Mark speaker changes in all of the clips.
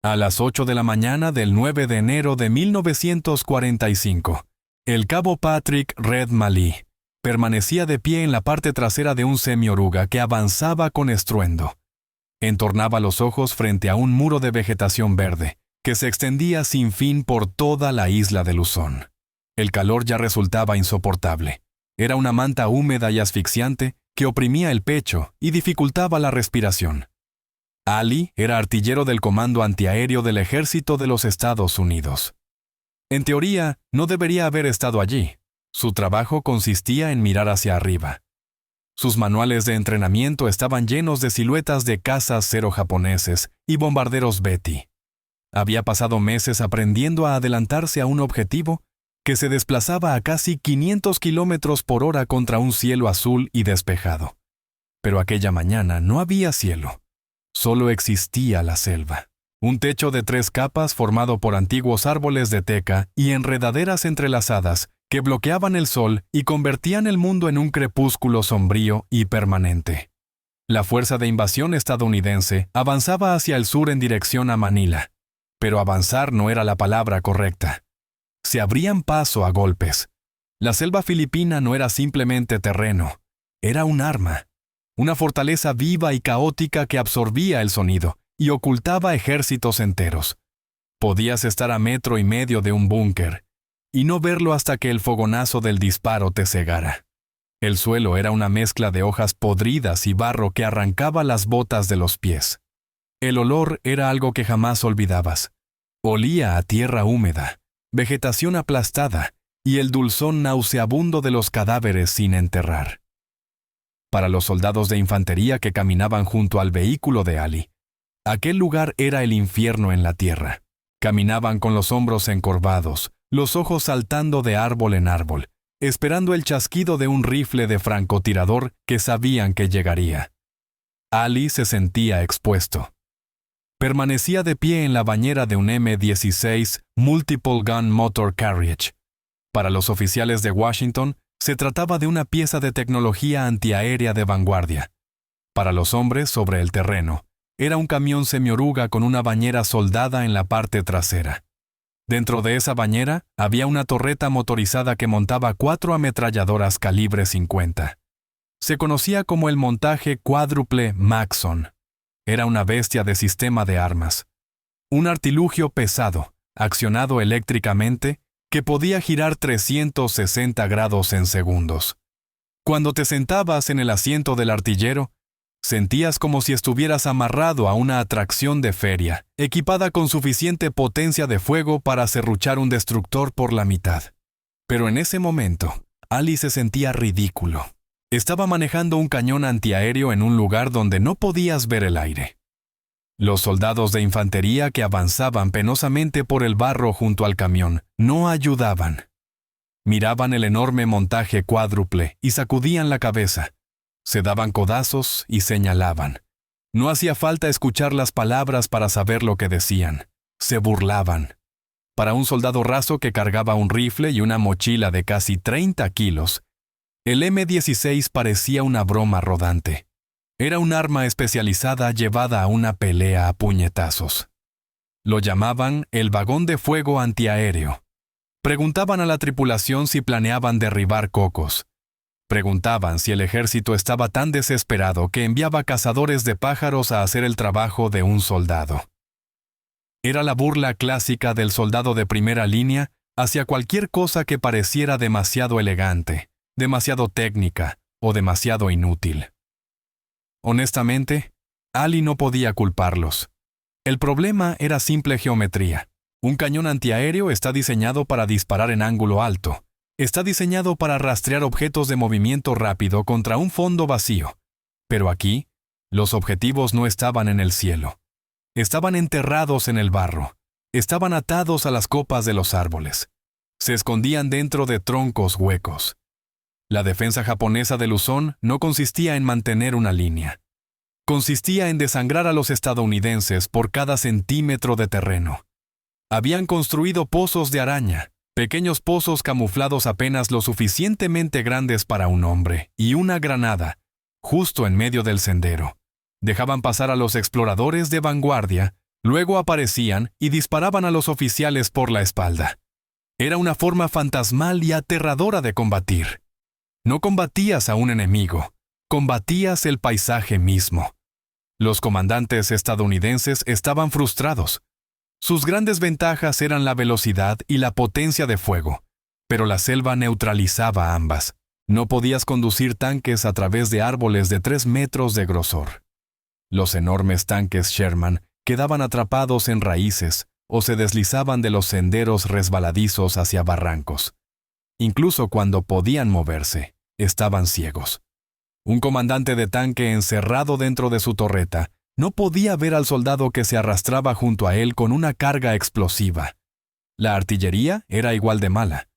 Speaker 1: A las 8 de la mañana del 9 de enero de 1945, el cabo Patrick Red Malley permanecía de pie en la parte trasera de un semioruga que avanzaba con estruendo. Entornaba los ojos frente a un muro de vegetación verde que se extendía sin fin por toda la isla de Luzón. El calor ya resultaba insoportable. Era una manta húmeda y asfixiante que oprimía el pecho y dificultaba la respiración. Ali era artillero del Comando Antiaéreo del Ejército de los Estados Unidos. En teoría, no debería haber estado allí. Su trabajo consistía en mirar hacia arriba. Sus manuales de entrenamiento estaban llenos de siluetas de cazas cero japoneses y bombarderos Betty. Había pasado meses aprendiendo a adelantarse a un objetivo que se desplazaba a casi 500 kilómetros por hora contra un cielo azul y despejado. Pero aquella mañana no había cielo. Solo existía la selva. Un techo de 3 capas formado por antiguos árboles de teca y enredaderas entrelazadas que bloqueaban el sol y convertían el mundo en un crepúsculo sombrío y permanente. La fuerza de invasión estadounidense avanzaba hacia el sur en dirección a Manila. Pero avanzar no era la palabra correcta. Se abrían paso a golpes. La selva filipina no era simplemente terreno, era un arma. Una fortaleza viva y caótica que absorbía el sonido y ocultaba ejércitos enteros. Podías estar a 1,5 metros de un búnker y no verlo hasta que el fogonazo del disparo te cegara. El suelo era una mezcla de hojas podridas y barro que arrancaba las botas de los pies. El olor era algo que jamás olvidabas. Olía a tierra húmeda, vegetación aplastada y el dulzón nauseabundo de los cadáveres sin enterrar. Para los soldados de infantería que caminaban junto al vehículo de Ali, aquel lugar era el infierno en la tierra. Caminaban con los hombros encorvados, los ojos saltando de árbol en árbol, esperando el chasquido de un rifle de francotirador que sabían que llegaría. Ali se sentía expuesto. Permanecía de pie en la bañera de un M-16 Multiple Gun Motor Carriage. Para los oficiales de Washington, se trataba de una pieza de tecnología antiaérea de vanguardia. Para los hombres sobre el terreno, era un camión semioruga con una bañera soldada en la parte trasera. Dentro de esa bañera había una torreta motorizada que montaba 4 ametralladoras calibre 50. Se conocía como el montaje cuádruple Maxon. Era una bestia de sistema de armas. Un artilugio pesado, accionado eléctricamente, que podía girar 360 grados en segundos. Cuando te sentabas en el asiento del artillero, sentías como si estuvieras amarrado a una atracción de feria, equipada con suficiente potencia de fuego para serruchar un destructor por la mitad. Pero en ese momento, Ali se sentía ridículo. Estaba manejando un cañón antiaéreo en un lugar donde no podías ver el aire. Los soldados de infantería que avanzaban penosamente por el barro junto al camión no ayudaban. Miraban el enorme montaje cuádruple y sacudían la cabeza. Se daban codazos y señalaban. No hacía falta escuchar las palabras para saber lo que decían. Se burlaban. Para un soldado raso que cargaba un rifle y una mochila de casi 30 kilos, el M-16 parecía una broma rodante. Era un arma especializada llevada a una pelea a puñetazos. Lo llamaban el vagón de fuego antiaéreo. Preguntaban a la tripulación si planeaban derribar cocos. Preguntaban si el ejército estaba tan desesperado que enviaba cazadores de pájaros a hacer el trabajo de un soldado. Era la burla clásica del soldado de primera línea hacia cualquier cosa que pareciera demasiado elegante, demasiado técnica o demasiado inútil. Honestamente, Ali no podía culparlos. El problema era simple geometría. Un cañón antiaéreo está diseñado para disparar en ángulo alto. Está diseñado para rastrear objetos de movimiento rápido contra un fondo vacío. Pero aquí, los objetivos no estaban en el cielo. Estaban enterrados en el barro. Estaban atados a las copas de los árboles. Se escondían dentro de troncos huecos. La defensa japonesa de Luzón no consistía en mantener una línea. Consistía en desangrar a los estadounidenses por cada centímetro de terreno. Habían construido pozos de araña, pequeños pozos camuflados apenas lo suficientemente grandes para un hombre, y una granada, justo en medio del sendero. Dejaban pasar a los exploradores de vanguardia, Luego aparecían y disparaban a los oficiales por la espalda. Era una forma fantasmal y aterradora de combatir. No combatías a un enemigo, combatías el paisaje mismo. Los comandantes estadounidenses estaban frustrados. Sus grandes ventajas eran la velocidad y la potencia de fuego, pero la selva neutralizaba ambas. No podías conducir tanques a través de árboles de 3 metros de grosor. Los enormes tanques Sherman quedaban atrapados en raíces o se deslizaban de los senderos resbaladizos hacia barrancos. Incluso cuando podían moverse, estaban ciegos. Un comandante de tanque encerrado dentro de su torreta no podía ver al soldado que se arrastraba junto a él con una carga explosiva. La artillería era igual de mala.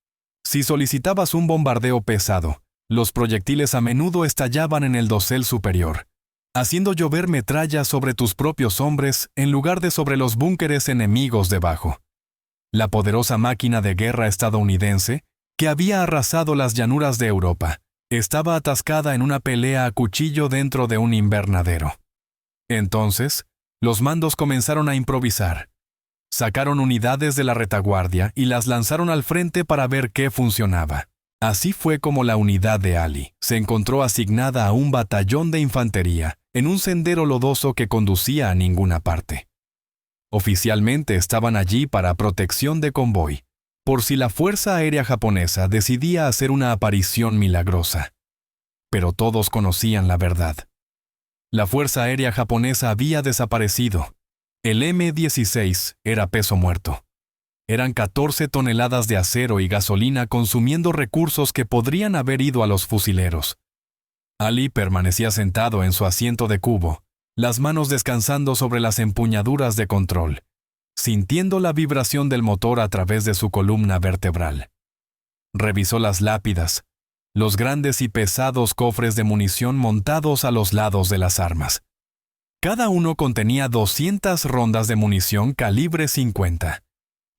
Speaker 1: Si solicitabas un bombardeo pesado, los proyectiles a menudo estallaban en el dosel superior, haciendo llover metralla sobre tus propios hombres en lugar de sobre los búnkeres enemigos debajo. La poderosa máquina de guerra estadounidense, que había arrasado las llanuras de Europa, estaba atascada en una pelea a cuchillo dentro de un invernadero. Entonces, los mandos comenzaron a improvisar. Sacaron unidades de la retaguardia y las lanzaron al frente para ver qué funcionaba. Así fue como la unidad de Ali se encontró asignada a un batallón de infantería en un sendero lodoso que conducía a ninguna parte. Oficialmente estaban allí para protección de convoy, por si la Fuerza Aérea Japonesa decidía hacer una aparición milagrosa. Pero todos conocían la verdad. La Fuerza Aérea Japonesa había desaparecido. El M-16 era peso muerto. Eran 14 toneladas de acero y gasolina consumiendo recursos que podrían haber ido a los fusileros. Ali permanecía sentado en su asiento de cubo, las manos descansando sobre las empuñaduras de control, sintiendo la vibración del motor a través de su columna vertebral. Revisó las lápidas, los grandes y pesados cofres de munición montados a los lados de las armas. Cada uno contenía 200 rondas de munición calibre 50.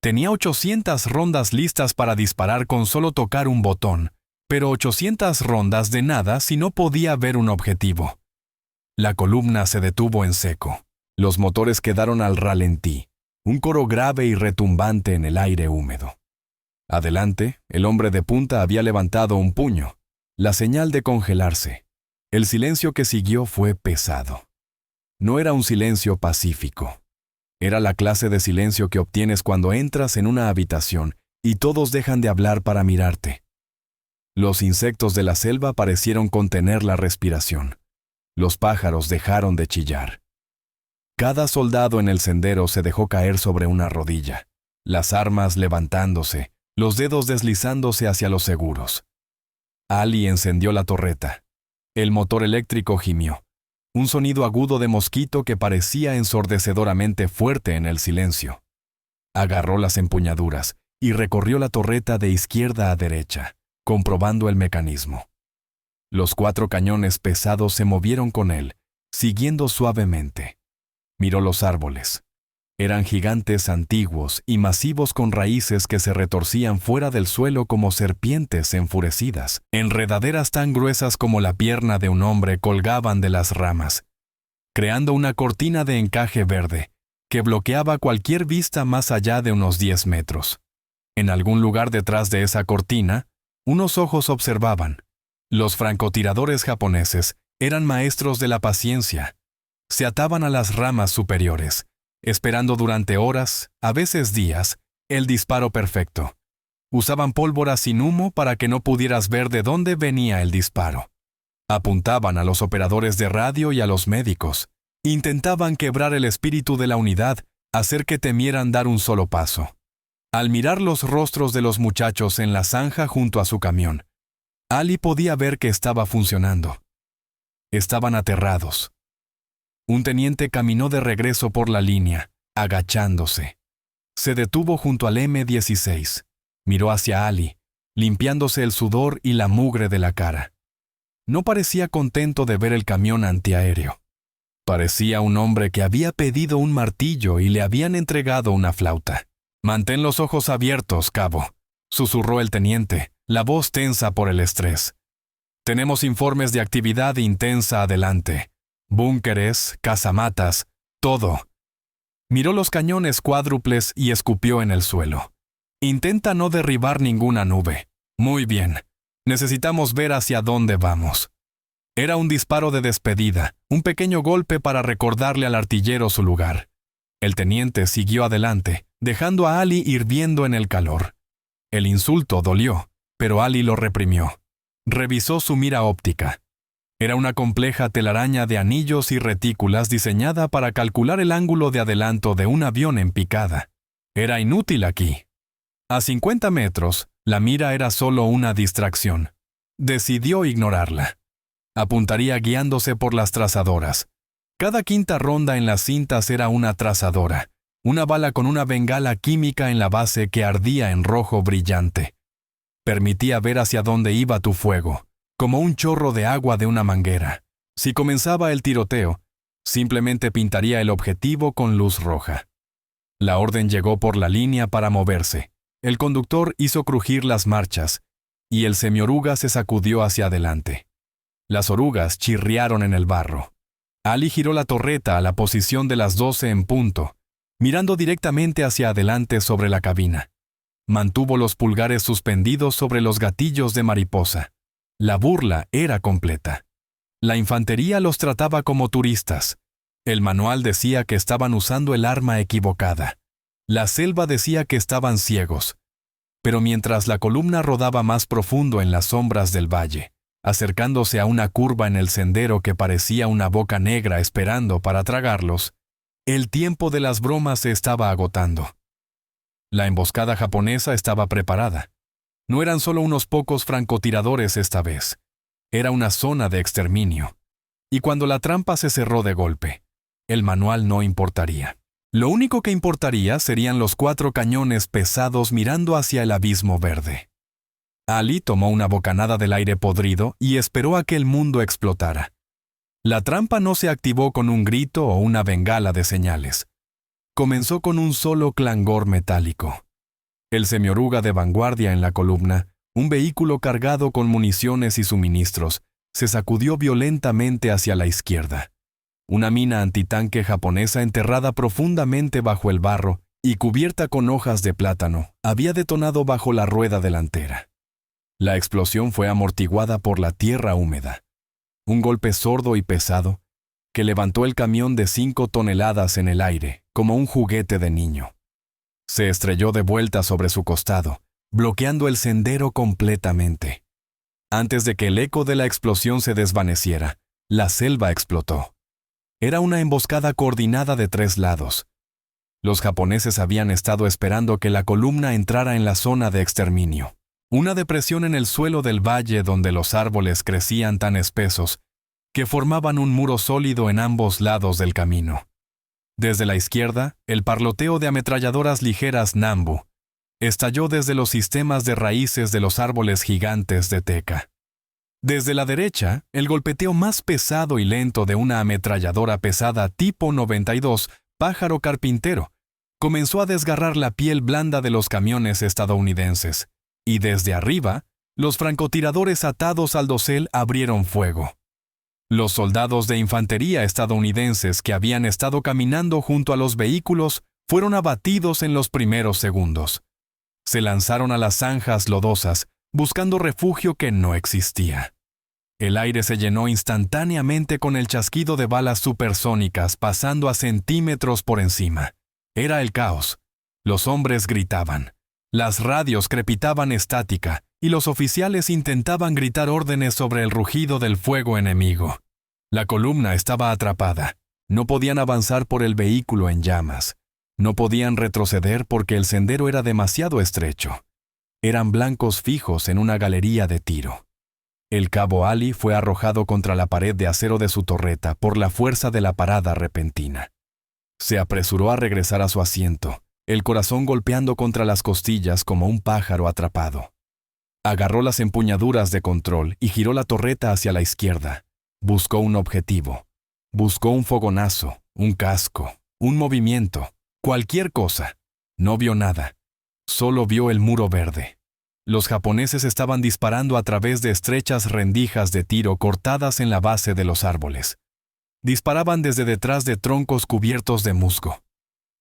Speaker 1: Tenía 800 rondas listas para disparar con solo tocar un botón, pero 800 rondas de nada si no podía ver un objetivo. La columna se detuvo en seco. Los motores quedaron al ralentí, un coro grave y retumbante en el aire húmedo. Adelante, el hombre de punta había levantado un puño, la señal de congelarse. El silencio que siguió fue pesado. No era un silencio pacífico. Era la clase de silencio que obtienes cuando entras en una habitación y todos dejan de hablar para mirarte. Los insectos de la selva parecieron contener la respiración. Los pájaros dejaron de chillar. Cada soldado en el sendero se dejó caer sobre una rodilla, las armas levantándose, los dedos deslizándose hacia los seguros. Ali encendió la torreta. El motor eléctrico gimió. Un sonido agudo de mosquito que parecía ensordecedoramente fuerte en el silencio. Agarró las empuñaduras y recorrió la torreta de izquierda a derecha, comprobando el mecanismo. Los 4 cañones pesados se movieron con él, siguiendo suavemente. Miró los árboles. Eran gigantes antiguos y masivos con raíces que se retorcían fuera del suelo como serpientes enfurecidas. Enredaderas tan gruesas como la pierna de un hombre colgaban de las ramas, creando una cortina de encaje verde que bloqueaba cualquier vista más allá de unos 10 metros. En algún lugar detrás de esa cortina, unos ojos observaban. Los francotiradores japoneses eran maestros de la paciencia. Se ataban a las ramas superiores, esperando durante horas, a veces días, el disparo perfecto. Usaban pólvora sin humo para que no pudieras ver de dónde venía el disparo. Apuntaban a los operadores de radio y a los médicos. Intentaban quebrar el espíritu de la unidad, hacer que temieran dar un solo paso. Al mirar los rostros de los muchachos en la zanja junto a su camión, Ali podía ver que estaba funcionando. Estaban aterrados. Un teniente caminó de regreso por la línea, agachándose. Se detuvo junto al M-16. Miró hacia Ali, limpiándose el sudor y la mugre de la cara. No parecía contento de ver el camión antiaéreo. Parecía un hombre que había pedido un martillo y le habían entregado una flauta. «Mantén los ojos abiertos, cabo», susurró el teniente, la voz tensa por el estrés. «Tenemos informes de actividad intensa adelante. Búnkeres, casamatas, todo». Miró los cañones cuádruples y escupió en el suelo. Intenta no derribar ninguna nube. Muy bien. Necesitamos ver hacia dónde vamos. Era un disparo de despedida, un pequeño golpe para recordarle al artillero su lugar. El teniente siguió adelante, dejando a Ali hirviendo en el calor. El insulto dolió, pero Ali lo reprimió. Revisó su mira óptica. Era una compleja telaraña de anillos y retículas diseñada para calcular el ángulo de adelanto de un avión en picada. Era inútil aquí. A 50 metros, la mira era solo una distracción. Decidió ignorarla. Apuntaría guiándose por las trazadoras. Cada quinta ronda en las cintas era una trazadora, una bala con una bengala química en la base que ardía en rojo brillante. Permitía ver hacia dónde iba tu fuego, como un chorro de agua de una manguera. Si comenzaba el tiroteo, simplemente pintaría el objetivo con luz roja. La orden llegó por la línea para moverse. El conductor hizo crujir las marchas, y el semioruga se sacudió hacia adelante. Las orugas chirriaron en el barro. Ali giró la torreta a la posición de las 12 en punto, mirando directamente hacia adelante sobre la cabina. Mantuvo los pulgares suspendidos sobre los gatillos de mariposa. La burla era completa. La infantería los trataba como turistas. El manual decía que estaban usando el arma equivocada. La selva decía que estaban ciegos. Pero mientras la columna rodaba más profundo en las sombras del valle, acercándose a una curva en el sendero que parecía una boca negra esperando para tragarlos, el tiempo de las bromas se estaba agotando. La emboscada japonesa estaba preparada. No eran solo unos pocos francotiradores esta vez. Era una zona de exterminio. Y cuando la trampa se cerró de golpe, el manual no importaría. Lo único que importaría serían los 4 cañones pesados mirando hacia el abismo verde. Ali tomó una bocanada del aire podrido y esperó a que el mundo explotara. La trampa no se activó con un grito o una bengala de señales. Comenzó con un solo clangor metálico. El semioruga de vanguardia en la columna, un vehículo cargado con municiones y suministros, se sacudió violentamente hacia la izquierda. Una mina antitanque japonesa enterrada profundamente bajo el barro y cubierta con hojas de plátano había detonado bajo la rueda delantera. La explosión fue amortiguada por la tierra húmeda. Un golpe sordo y pesado que levantó el camión de 5 toneladas en el aire, como un juguete de niño. Se estrelló de vuelta sobre su costado, bloqueando el sendero completamente. Antes de que el eco de la explosión se desvaneciera, la selva explotó. Era una emboscada coordinada de 3 lados. Los japoneses habían estado esperando que la columna entrara en la zona de exterminio. Una depresión en el suelo del valle donde los árboles crecían tan espesos que formaban un muro sólido en ambos lados del camino. Desde la izquierda, el parloteo de ametralladoras ligeras Nambu estalló desde los sistemas de raíces de los árboles gigantes de teca. Desde la derecha, el golpeteo más pesado y lento de una ametralladora pesada tipo 92, pájaro carpintero, comenzó a desgarrar la piel blanda de los camiones estadounidenses, y desde arriba, los francotiradores atados al dosel abrieron fuego. Los soldados de infantería estadounidenses que habían estado caminando junto a los vehículos fueron abatidos en los primeros segundos. Se lanzaron a las zanjas lodosas, buscando refugio que no existía. El aire se llenó instantáneamente con el chasquido de balas supersónicas pasando a centímetros por encima. Era el caos. Los hombres gritaban. Las radios crepitaban estática y los oficiales intentaban gritar órdenes sobre el rugido del fuego enemigo. La columna estaba atrapada. No podían avanzar por el vehículo en llamas. No podían retroceder porque el sendero era demasiado estrecho. Eran blancos fijos en una galería de tiro. El cabo Ali fue arrojado contra la pared de acero de su torreta por la fuerza de la parada repentina. Se apresuró a regresar a su asiento, el corazón golpeando contra las costillas como un pájaro atrapado. Agarró las empuñaduras de control y giró la torreta hacia la izquierda. Buscó un objetivo. Buscó un fogonazo, un casco, un movimiento, cualquier cosa. No vio nada. Solo vio el muro verde. Los japoneses estaban disparando a través de estrechas rendijas de tiro cortadas en la base de los árboles. Disparaban desde detrás de troncos cubiertos de musgo.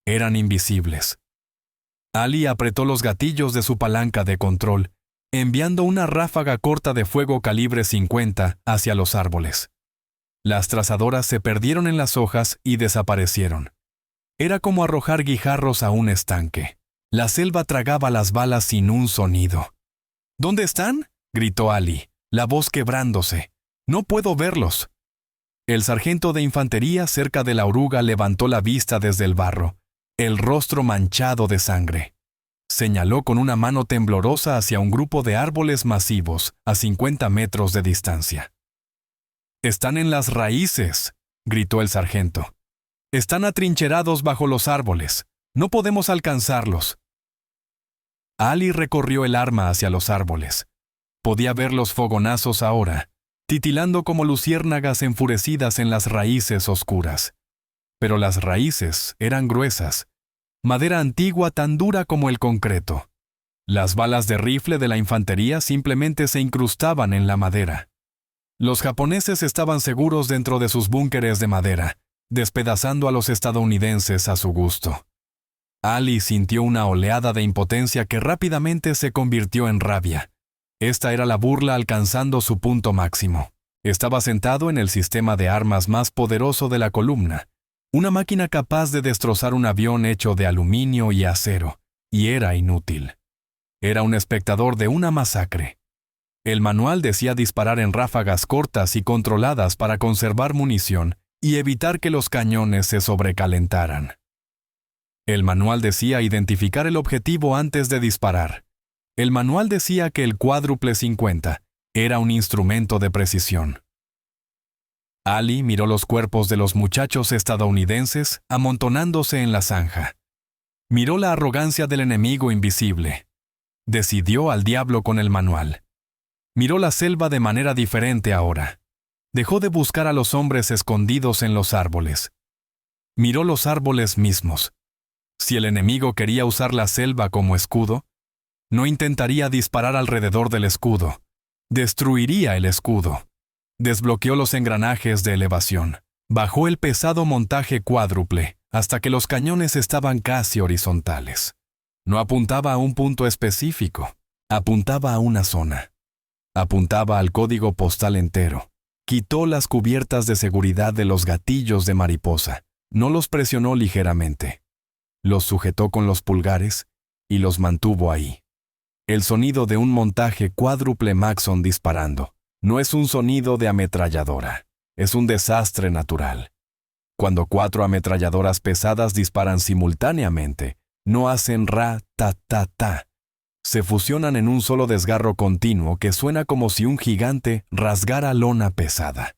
Speaker 1: Eran invisibles. Ali apretó los gatillos de su palanca de control, enviando una ráfaga corta de fuego calibre 50 hacia los árboles. Las trazadoras se perdieron en las hojas y desaparecieron. Era como arrojar guijarros a un estanque. La selva tragaba las balas sin un sonido. ¿Dónde están?, gritó Ali, la voz quebrándose. «No puedo verlos». El sargento de infantería cerca de la oruga levantó la vista desde el barro, el rostro manchado de sangre. Señaló con una mano temblorosa hacia un grupo de árboles masivos a 50 metros de distancia. «Están en las raíces», gritó el sargento. «Están atrincherados bajo los árboles. No podemos alcanzarlos». Ali recorrió el arma hacia los árboles. Podía ver los fogonazos ahora, titilando como luciérnagas enfurecidas en las raíces oscuras. Pero las raíces eran gruesas, madera antigua tan dura como el concreto. Las balas de rifle de la infantería simplemente se incrustaban en la madera. Los japoneses estaban seguros dentro de sus búnkeres de madera, despedazando a los estadounidenses a su gusto. Ali sintió una oleada de impotencia que rápidamente se convirtió en rabia. Esta era la burla alcanzando su punto máximo. Estaba sentado en el sistema de armas más poderoso de la columna, una máquina capaz de destrozar un avión hecho de aluminio y acero, y era inútil. Era un espectador de una masacre. El manual decía disparar en ráfagas cortas y controladas para conservar munición y evitar que los cañones se sobrecalentaran. El manual decía identificar el objetivo antes de disparar. El manual decía que el cuádruple 50 era un instrumento de precisión. Ali miró los cuerpos de los muchachos estadounidenses amontonándose en la zanja. Miró la arrogancia del enemigo invisible. Decidió al diablo con el manual. Miró la selva de manera diferente ahora. Dejó de buscar a los hombres escondidos en los árboles. Miró los árboles mismos. Si el enemigo quería usar la selva como escudo, no intentaría disparar alrededor del escudo. Destruiría el escudo. Desbloqueó los engranajes de elevación. Bajó el pesado montaje cuádruple hasta que los cañones estaban casi horizontales. No apuntaba a un punto específico. Apuntaba a una zona. Apuntaba al código postal entero. Quitó las cubiertas de seguridad de los gatillos de mariposa. No los presionó ligeramente. Los sujetó con los pulgares y los mantuvo ahí. El sonido de un montaje cuádruple Maxon disparando no es un sonido de ametralladora, es un desastre natural. Cuando 4 ametralladoras pesadas disparan simultáneamente, no hacen ra-ta-ta-ta. Se fusionan en un solo desgarro continuo que suena como si un gigante rasgara lona pesada.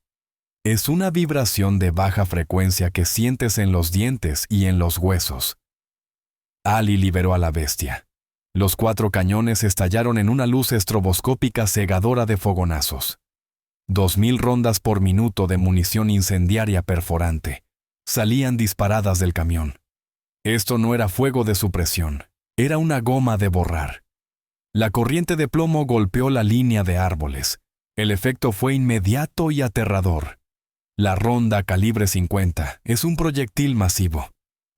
Speaker 1: Es una vibración de baja frecuencia que sientes en los dientes y en los huesos. Ali liberó a la bestia. Los 4 cañones estallaron en una luz estroboscópica cegadora de fogonazos. 2000 rondas por minuto de munición incendiaria perforante salían disparadas del camión. Esto no era fuego de supresión, era una goma de borrar. La corriente de plomo golpeó la línea de árboles. El efecto fue inmediato y aterrador. La ronda calibre 50 es un proyectil masivo.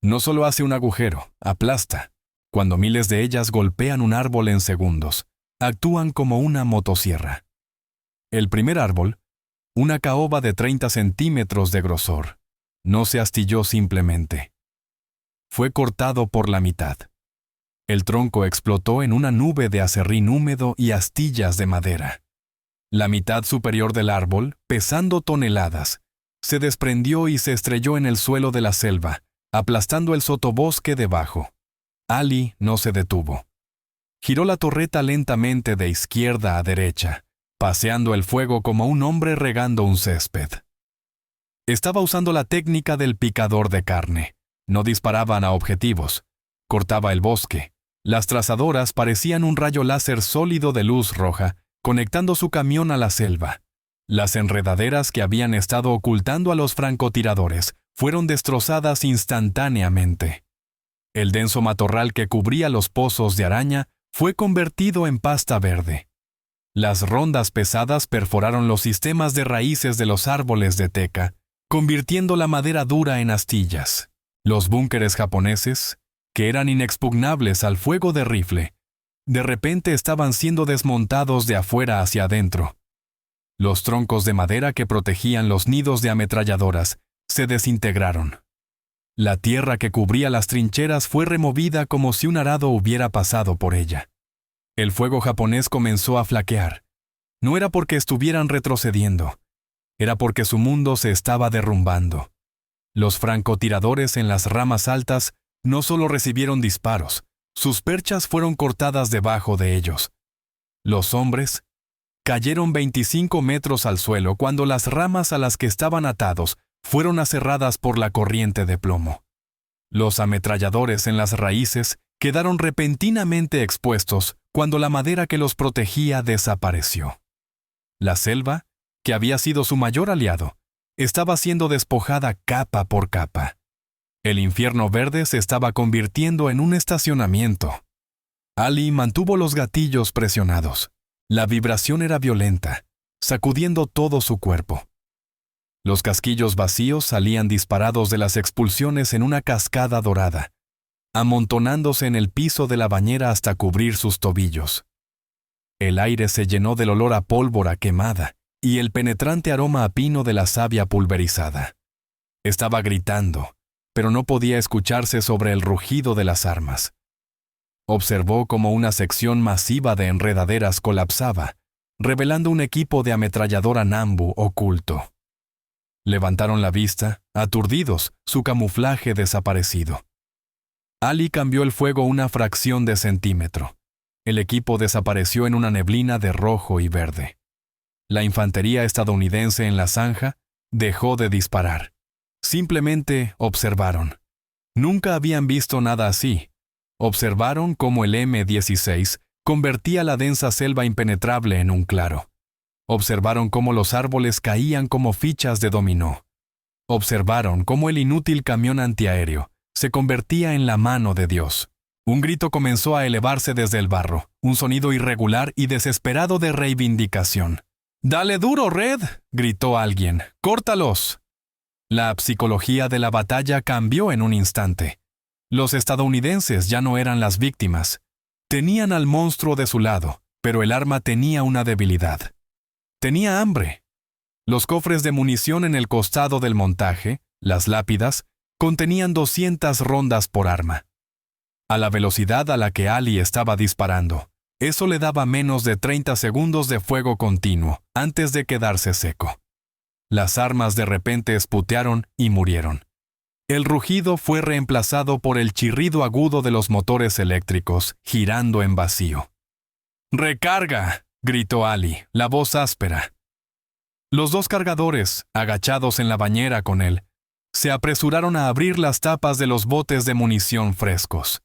Speaker 1: No solo hace un agujero, aplasta. Cuando miles de ellas golpean un árbol en segundos, actúan como una motosierra. El primer árbol, una caoba de 30 centímetros de grosor, no se astilló simplemente. Fue cortado por la mitad. El tronco explotó en una nube de acerrín húmedo y astillas de madera. La mitad superior del árbol, pesando toneladas, se desprendió y se estrelló en el suelo de la selva, aplastando el sotobosque debajo. Ali no se detuvo. Giró la torreta lentamente de izquierda a derecha, paseando el fuego como un hombre regando un césped. Estaba usando la técnica del picador de carne. No disparaban a objetivos. Cortaba el bosque. Las trazadoras parecían un rayo láser sólido de luz roja, conectando su camión a la selva. Las enredaderas que habían estado ocultando a los francotiradores fueron destrozadas instantáneamente. El denso matorral que cubría los pozos de araña fue convertido en pasta verde. Las rondas pesadas perforaron los sistemas de raíces de los árboles de teca, convirtiendo la madera dura en astillas. Los búnkeres japoneses, que eran inexpugnables al fuego de rifle, de repente estaban siendo desmontados de afuera hacia adentro. Los troncos de madera que protegían los nidos de ametralladoras se desintegraron. La tierra que cubría las trincheras fue removida como si un arado hubiera pasado por ella. El fuego japonés comenzó a flaquear. No era porque estuvieran retrocediendo, era porque su mundo se estaba derrumbando. Los francotiradores en las ramas altas no solo recibieron disparos, sus perchas fueron cortadas debajo de ellos. Los hombres cayeron 25 metros al suelo cuando las ramas a las que estaban atados fueron aserradas por la corriente de plomo. Los ametralladores en las raíces quedaron repentinamente expuestos cuando la madera que los protegía desapareció. La selva, que había sido su mayor aliado, estaba siendo despojada capa por capa. El infierno verde se estaba convirtiendo en un estacionamiento. Ali mantuvo los gatillos presionados. La vibración era violenta, sacudiendo todo su cuerpo. Los casquillos vacíos salían disparados de las expulsiones en una cascada dorada, amontonándose en el piso de la bañera hasta cubrir sus tobillos. El aire se llenó del olor a pólvora quemada y el penetrante aroma a pino de la savia pulverizada. Estaba gritando, pero no podía escucharse sobre el rugido de las armas. Observó cómo una sección masiva de enredaderas colapsaba, revelando un equipo de ametralladora Nambu oculto. Levantaron la vista, aturdidos, su camuflaje desaparecido. Ali cambió el fuego una fracción de centímetro. El equipo desapareció en una neblina de rojo y verde. La infantería estadounidense en la zanja dejó de disparar. Simplemente observaron. Nunca habían visto nada así. Observaron cómo el M-16 convertía la densa selva impenetrable en un claro. Observaron cómo los árboles caían como fichas de dominó. Observaron cómo el inútil camión antiaéreo se convertía en la mano de Dios. Un grito comenzó a elevarse desde el barro, un sonido irregular y desesperado de reivindicación. «¡Dale duro, Red!», gritó alguien. «¡Córtalos!». La psicología de la batalla cambió en un instante. Los estadounidenses ya no eran las víctimas. Tenían al monstruo de su lado, pero el arma tenía una debilidad. Tenía hambre. Los cofres de munición en el costado del montaje, las lápidas, contenían 200 rondas por arma. A la velocidad a la que Ali estaba disparando, eso le daba menos de 30 segundos de fuego continuo antes de quedarse seco. Las armas de repente esputearon y murieron. El rugido fue reemplazado por el chirrido agudo de los motores eléctricos, girando en vacío. «¡Recarga!», gritó Ali, la voz áspera. Los dos cargadores, agachados en la bañera con él, se apresuraron a abrir las tapas de los botes de munición frescos.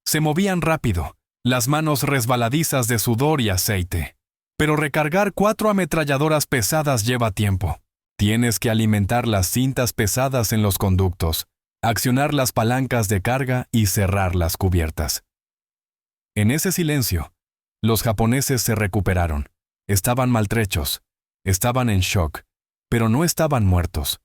Speaker 1: Se movían rápido, las manos resbaladizas de sudor y aceite. Pero recargar 4 ametralladoras pesadas lleva tiempo. Tienes que alimentar las cintas pesadas en los conductos, accionar las palancas de carga y cerrar las cubiertas. En ese silencio, los japoneses se recuperaron. Estaban maltrechos, estaban en shock, pero no estaban muertos.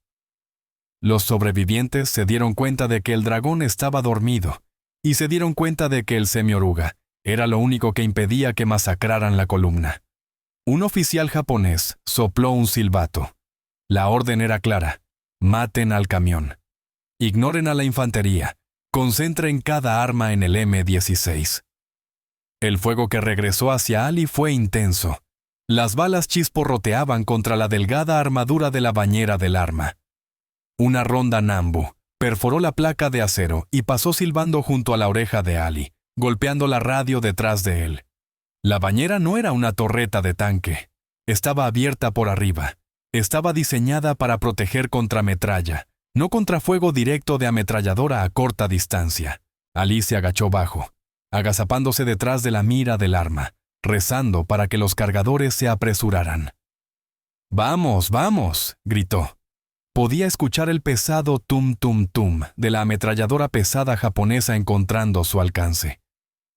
Speaker 1: Los sobrevivientes se dieron cuenta de que el dragón estaba dormido y se dieron cuenta de que el semioruga era lo único que impedía que masacraran la columna. Un oficial japonés sopló un silbato. La orden era clara: maten al camión. Ignoren a la infantería. Concentren cada arma en el M-16. El fuego que regresó hacia Ali fue intenso. Las balas chisporroteaban contra la delgada armadura de la bañera del arma. Una ronda Nambu perforó la placa de acero y pasó silbando junto a la oreja de Ali, golpeando la radio detrás de él. La bañera no era una torreta de tanque. Estaba abierta por arriba. Estaba diseñada para proteger contra metralla, no contra fuego directo de ametralladora a corta distancia. Ali se agachó bajo, agazapándose detrás de la mira del arma, rezando para que los cargadores se apresuraran. «¡Vamos, vamos!», gritó. Podía escuchar el pesado tum-tum-tum de la ametralladora pesada japonesa encontrando su alcance.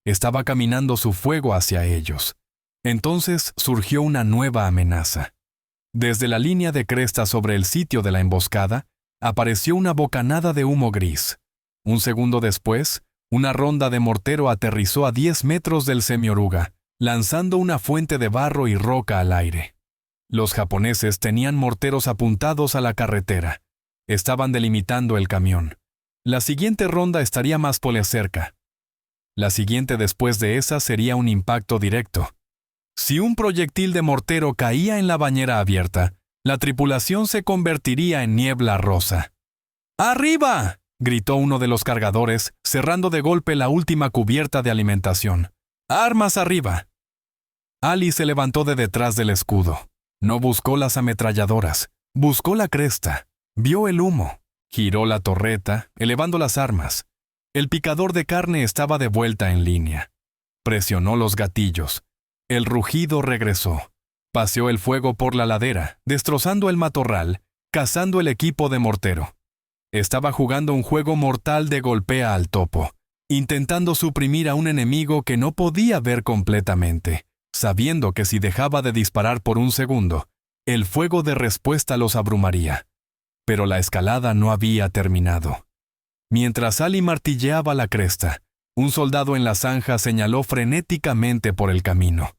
Speaker 1: Estaba caminando su fuego hacia ellos. Entonces surgió una nueva amenaza. Desde la línea de cresta sobre el sitio de la emboscada, apareció una bocanada de humo gris, Un segundo después, una ronda de mortero aterrizó a 10 metros del semioruga, lanzando una fuente de barro y roca al aire. Los japoneses tenían morteros apuntados a la carretera. Estaban delimitando el camión. La siguiente ronda estaría más cerca. La siguiente después de esa sería un impacto directo. Si un proyectil de mortero caía en la bañera abierta, la tripulación se convertiría en niebla rosa. ¡Arriba!, gritó uno de los cargadores, cerrando de golpe la última cubierta de alimentación. ¡Armas arriba! Ali se levantó de detrás del escudo. No buscó las ametralladoras, buscó la cresta. Vio el humo. Giró la torreta, elevando las armas. El picador de carne estaba de vuelta en línea. Presionó los gatillos. El rugido regresó. Paseó el fuego por la ladera, destrozando el matorral, cazando el equipo de mortero. Estaba jugando un juego mortal de golpea al topo, intentando suprimir a un enemigo que no podía ver completamente, sabiendo que si dejaba de disparar por un segundo, el fuego de respuesta los abrumaría. Pero la escalada no había terminado. Mientras Ali martilleaba la cresta, un soldado en la zanja señaló frenéticamente por el camino.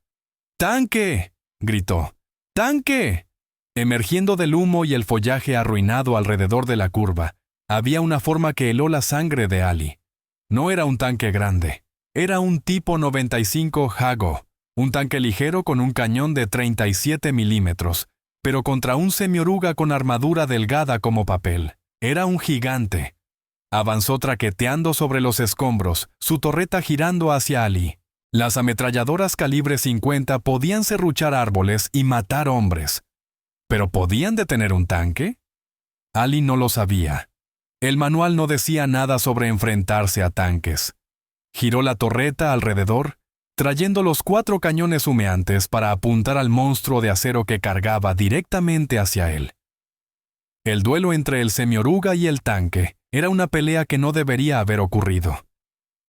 Speaker 1: ¡Tanque!, gritó. ¡Tanque! Emergiendo del humo y el follaje arruinado alrededor de la curva, había una forma que heló la sangre de Ali. No era un tanque grande, era un tipo 95 Hago, un tanque ligero con un cañón de 37 milímetros, pero contra un semioruga con armadura delgada como papel. Era un gigante. Avanzó traqueteando sobre los escombros, su torreta girando hacia Ali. Las ametralladoras calibre 50 podían serruchar árboles y matar hombres. ¿Pero podían detener un tanque? Ali no lo sabía. El manual no decía nada sobre enfrentarse a tanques. Giró la torreta alrededor, trayendo los 4 cañones humeantes para apuntar al monstruo de acero que cargaba directamente hacia él. El duelo entre el semioruga y el tanque era una pelea que no debería haber ocurrido.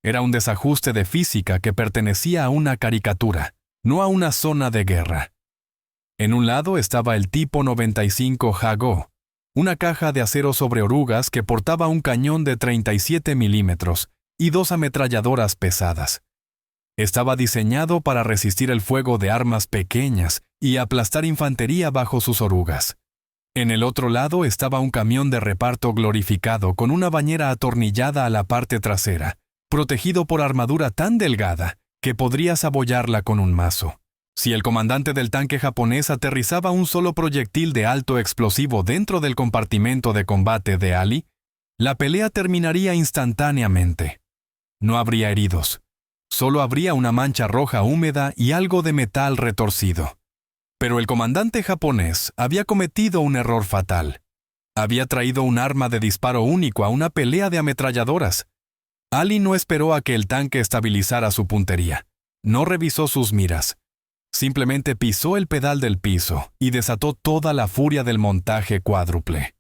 Speaker 1: Era un desajuste de física que pertenecía a una caricatura, no a una zona de guerra. En un lado estaba el tipo 95 Hago, una caja de acero sobre orugas que portaba un cañón de 37 milímetros y 2 ametralladoras pesadas. Estaba diseñado para resistir el fuego de armas pequeñas y aplastar infantería bajo sus orugas. En el otro lado estaba un camión de reparto glorificado con una bañera atornillada a la parte trasera, protegido por armadura tan delgada que podrías abollarla con un mazo. Si el comandante del tanque japonés aterrizaba un solo proyectil de alto explosivo dentro del compartimento de combate de Ali, la pelea terminaría instantáneamente. No habría heridos. Solo habría una mancha roja húmeda y algo de metal retorcido. Pero el comandante japonés había cometido un error fatal. Había traído un arma de disparo único a una pelea de ametralladoras. Ali no esperó a que el tanque estabilizara su puntería. No revisó sus miras. Simplemente pisó el pedal del piso y desató toda la furia del montaje cuádruple.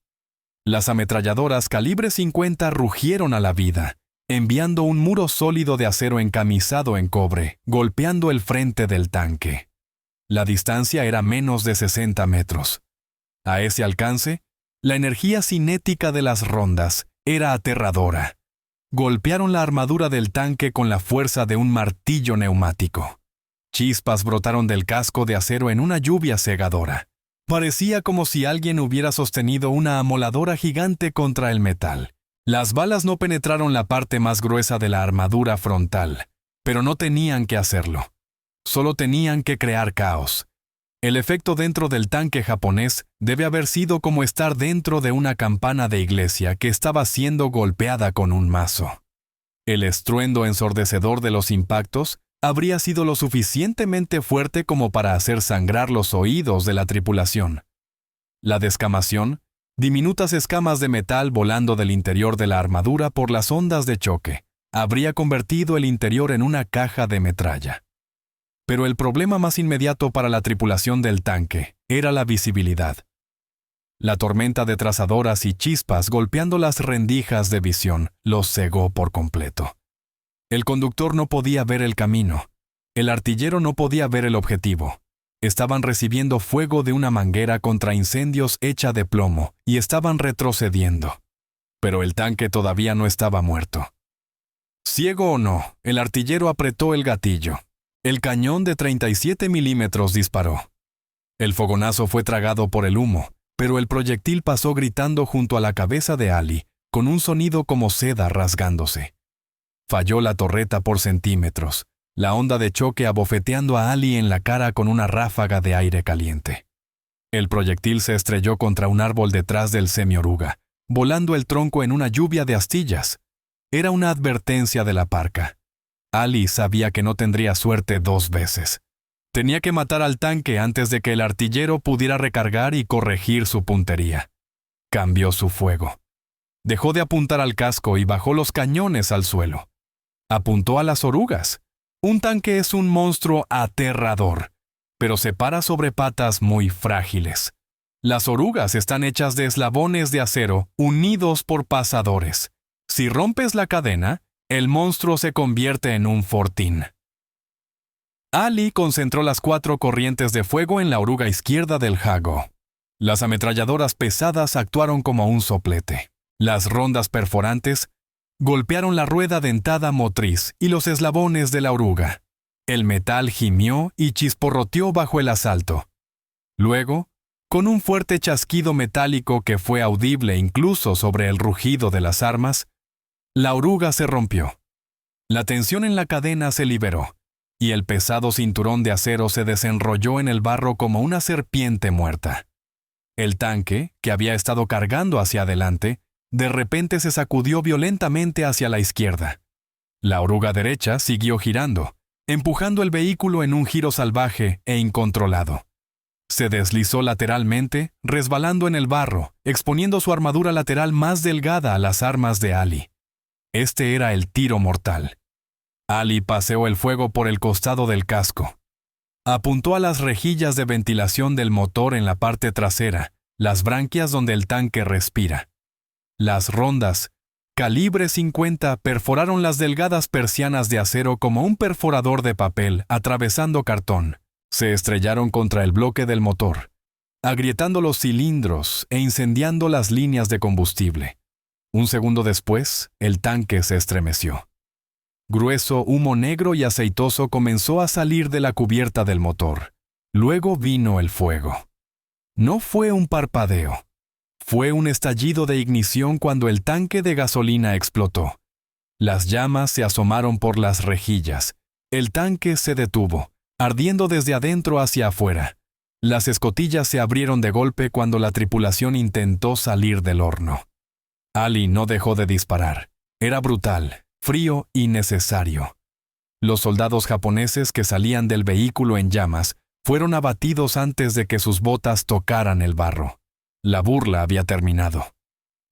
Speaker 1: Las ametralladoras calibre 50 rugieron a la vida, enviando un muro sólido de acero encamisado en cobre, golpeando el frente del tanque. La distancia era menos de 60 metros. A ese alcance, la energía cinética de las rondas era aterradora. Golpearon la armadura del tanque con la fuerza de un martillo neumático. Chispas brotaron del casco de acero en una lluvia cegadora. Parecía como si alguien hubiera sostenido una amoladora gigante contra el metal. Las balas no penetraron la parte más gruesa de la armadura frontal, pero no tenían que hacerlo. Solo tenían que crear caos. El efecto dentro del tanque japonés debe haber sido como estar dentro de una campana de iglesia que estaba siendo golpeada con un mazo. El estruendo ensordecedor de los impactos habría sido lo suficientemente fuerte como para hacer sangrar los oídos de la tripulación. La descamación, diminutas escamas de metal volando del interior de la armadura por las ondas de choque, habría convertido el interior en una caja de metralla. Pero el problema más inmediato para la tripulación del tanque era la visibilidad. La tormenta de trazadoras y chispas golpeando las rendijas de visión los cegó por completo. El conductor no podía ver el camino. El artillero no podía ver el objetivo. Estaban recibiendo fuego de una manguera contra incendios hecha de plomo y estaban retrocediendo. pero el tanque todavía no estaba muerto. Ciego o no, el artillero apretó el gatillo. El cañón de 37 milímetros disparó. El fogonazo fue tragado por el humo, pero el proyectil pasó gritando junto a la cabeza de Ali, con un sonido como seda rasgándose. Falló la torreta por centímetros, la onda de choque abofeteando a Ali en la cara con una ráfaga de aire caliente. El proyectil se estrelló contra un árbol detrás del semioruga, volando el tronco en una lluvia de astillas. Era una advertencia de la parca. Ali sabía que no tendría suerte 2 veces. Tenía que matar al tanque antes de que el artillero pudiera recargar y corregir su puntería. Cambió su fuego. Dejó de apuntar al casco y bajó los cañones al suelo. Apuntó a las orugas. Un tanque es un monstruo aterrador, pero se para sobre patas muy frágiles. Las orugas están hechas de eslabones de acero unidos por pasadores. Si rompes la cadena, el monstruo se convierte en un fortín. Ali concentró las 4 corrientes de fuego en la oruga izquierda del jago. Las ametralladoras pesadas actuaron como un soplete. Las rondas perforantes golpearon la rueda dentada motriz y los eslabones de la oruga. El metal gimió y chisporroteó bajo el asalto. Luego, con un fuerte chasquido metálico que fue audible incluso sobre el rugido de las armas, la oruga se rompió. La tensión en la cadena se liberó, y el pesado cinturón de acero se desenrolló en el barro como una serpiente muerta. El tanque, que había estado cargando hacia adelante, de repente se sacudió violentamente hacia la izquierda. La oruga derecha siguió girando, empujando el vehículo en un giro salvaje e incontrolado. Se deslizó lateralmente, resbalando en el barro, exponiendo su armadura lateral más delgada a las armas de Ali. Este era el tiro mortal. Ali paseó el fuego por el costado del casco. Apuntó a las rejillas de ventilación del motor en la parte trasera, las branquias donde el tanque respira. Las rondas, calibre 50, perforaron las delgadas persianas de acero como un perforador de papel atravesando cartón. Se estrellaron contra el bloque del motor, agrietando los cilindros e incendiando las líneas de combustible. Un segundo después, el tanque se estremeció. Grueso humo negro y aceitoso comenzó a salir de la cubierta del motor. Luego vino el fuego. No fue un parpadeo. Fue un estallido de ignición cuando el tanque de gasolina explotó. Las llamas se asomaron por las rejillas. El tanque se detuvo, ardiendo desde adentro hacia afuera. Las escotillas se abrieron de golpe cuando la tripulación intentó salir del horno. Ali no dejó de disparar. Era brutal, frío y necesario. Los soldados japoneses que salían del vehículo en llamas fueron abatidos antes de que sus botas tocaran el barro. La burla había terminado.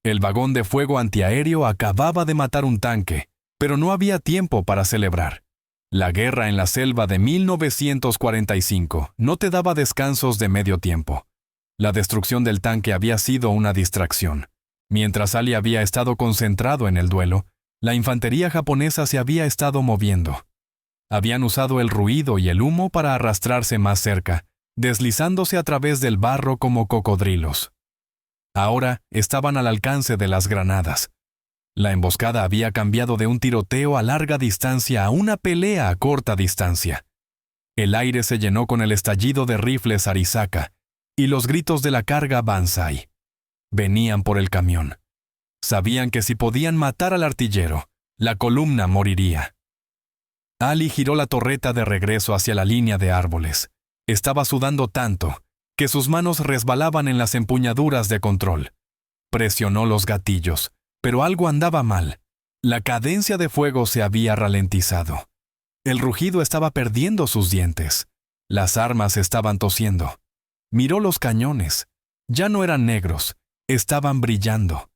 Speaker 1: El vagón de fuego antiaéreo acababa de matar un tanque, pero no había tiempo para celebrar. La guerra en la selva de 1945 no te daba descansos de medio tiempo. La destrucción del tanque había sido una distracción. Mientras Ali había estado concentrado en el duelo, la infantería japonesa se había estado moviendo. Habían usado el ruido y el humo para arrastrarse más cerca, deslizándose a través del barro como cocodrilos. Ahora estaban al alcance de las granadas. La emboscada había cambiado de un tiroteo a larga distancia a una pelea a corta distancia. El aire se llenó con el estallido de rifles Arisaka y los gritos de la carga Banzai. Venían por el camión. Sabían que si podían matar al artillero, la columna moriría. Ali giró la torreta de regreso hacia la línea de árboles. Estaba sudando tanto que sus manos resbalaban en las empuñaduras de control. Presionó los gatillos, pero algo andaba mal. La cadencia de fuego se había ralentizado. El rugido estaba perdiendo sus dientes. Las armas estaban tosiendo. Miró los cañones. Ya no eran negros, estaban brillando.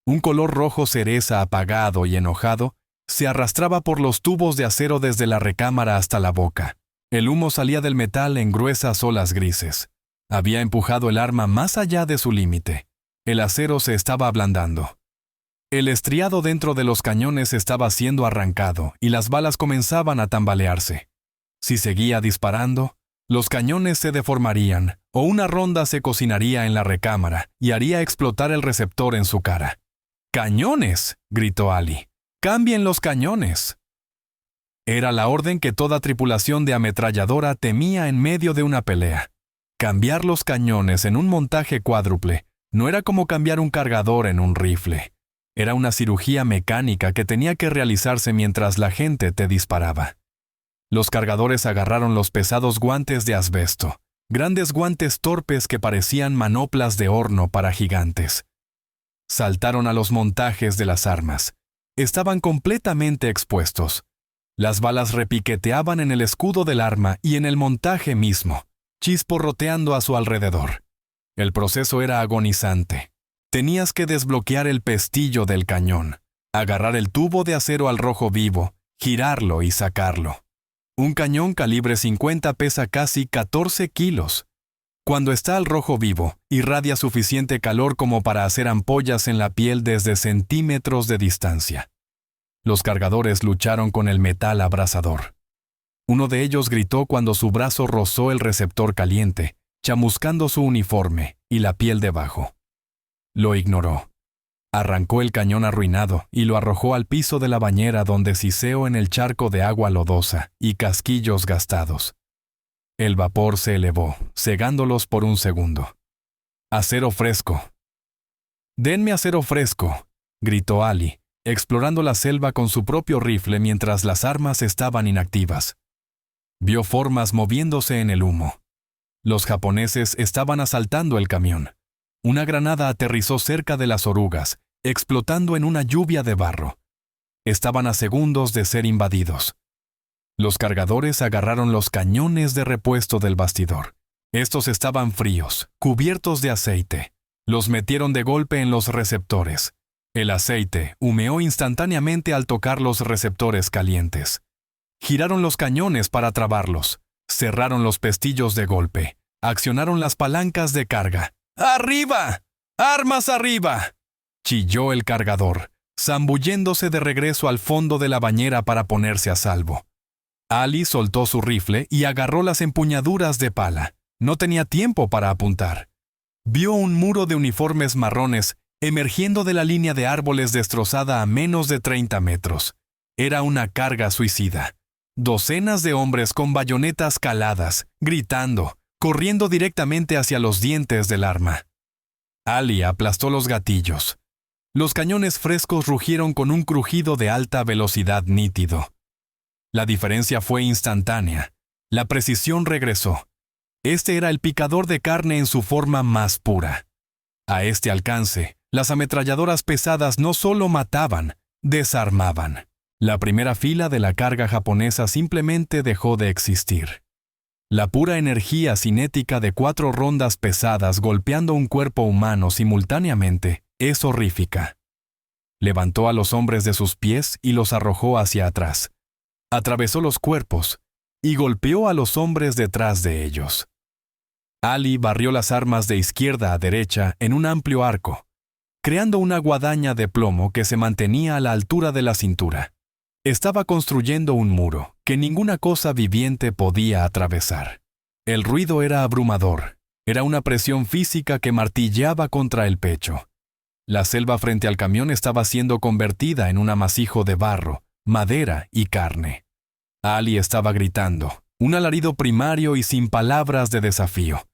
Speaker 1: Un color rojo cereza apagado y enojado se arrastraba por los tubos de acero desde la recámara hasta la boca. El humo salía del metal en gruesas olas grises. Había empujado el arma más allá de su límite. El acero se estaba ablandando. El estriado dentro de los cañones estaba siendo arrancado y las balas comenzaban a tambalearse. Si seguía disparando, los cañones se deformarían o una ronda se cocinaría en la recámara y haría explotar el receptor en su cara. ¡Cañones!, gritó Ali. ¡Cambien los cañones! Era la orden que toda tripulación de ametralladora temía en medio de una pelea. Cambiar los cañones en un montaje cuádruple no era como cambiar un cargador en un rifle. Era una cirugía mecánica que tenía que realizarse mientras la gente te disparaba. Los cargadores agarraron los pesados guantes de asbesto, grandes guantes torpes que parecían manoplas de horno para gigantes. Saltaron a los montajes de las armas. Estaban completamente expuestos. Las balas repiqueteaban en el escudo del arma y en el montaje mismo, chisporroteando a su alrededor. El proceso era agonizante. Tenías que desbloquear el pestillo del cañón, agarrar el tubo de acero al rojo vivo, girarlo y sacarlo. Un cañón calibre 50 pesa casi 14 kilos. Cuando está al rojo vivo, irradia suficiente calor como para hacer ampollas en la piel desde centímetros de distancia. Los cargadores lucharon con el metal abrasador. Uno de ellos gritó cuando su brazo rozó el receptor caliente, chamuscando su uniforme y la piel debajo. Lo ignoró. Arrancó el cañón arruinado y lo arrojó al piso de la bañera donde siseó en el charco de agua lodosa y casquillos gastados. El vapor se elevó, cegándolos por un segundo. «¡Acero fresco!». «¡Denme acero fresco!», gritó Ali, explorando la selva con su propio rifle mientras las armas estaban inactivas. Vio formas moviéndose en el humo. Los japoneses estaban asaltando el camión. Una granada aterrizó cerca de las orugas, explotando en una lluvia de barro. Estaban a segundos de ser invadidos. Los cargadores agarraron los cañones de repuesto del bastidor. Estos estaban fríos, cubiertos de aceite. Los metieron de golpe en los receptores. El aceite humeó instantáneamente al tocar los receptores calientes. Giraron los cañones para trabarlos. Cerraron los pestillos de golpe. Accionaron las palancas de carga. ¡Arriba! ¡Armas arriba!, chilló el cargador, zambulléndose de regreso al fondo de la bañera para ponerse a salvo. Ali soltó su rifle y agarró las empuñaduras de pala. No tenía tiempo para apuntar. Vio un muro de uniformes marrones emergiendo de la línea de árboles destrozada a menos de 30 metros. Era una carga suicida. Docenas de hombres con bayonetas caladas, gritando, corriendo directamente hacia los dientes del arma. Ali aplastó los gatillos. Los cañones frescos rugieron con un crujido de alta velocidad nítido. La diferencia fue instantánea. La precisión regresó. Este era el picador de carne en su forma más pura. A este alcance, las ametralladoras pesadas no solo mataban, desarmaban. La primera fila de la carga japonesa simplemente dejó de existir. La pura energía cinética de 4 rondas pesadas golpeando un cuerpo humano simultáneamente es horrífica. Levantó a los hombres de sus pies y los arrojó hacia atrás. Atravesó los cuerpos y golpeó a los hombres detrás de ellos. Ali barrió las armas de izquierda a derecha en un amplio arco, creando una guadaña de plomo que se mantenía a la altura de la cintura. Estaba construyendo un muro que ninguna cosa viviente podía atravesar. El ruido era abrumador. Era una presión física que martilleaba contra el pecho. La selva frente al camión estaba siendo convertida en un amasijo de barro, madera y carne. Ali estaba gritando, un alarido primario y sin palabras de desafío.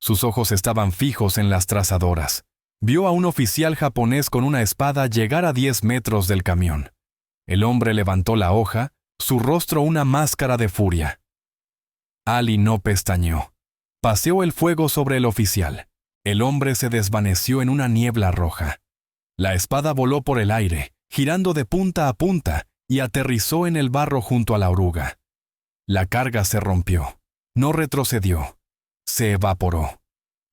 Speaker 1: Sus ojos estaban fijos en las trazadoras. Vio a un oficial japonés con una espada llegar a 10 metros del camión. El hombre levantó la hoja, su rostro una máscara de furia. Ali no pestañeó. Paseó el fuego sobre el oficial. El hombre se desvaneció en una niebla roja. La espada voló por el aire, girando de punta a punta, y aterrizó en el barro junto a la oruga. La carga se rompió. No retrocedió. Se evaporó.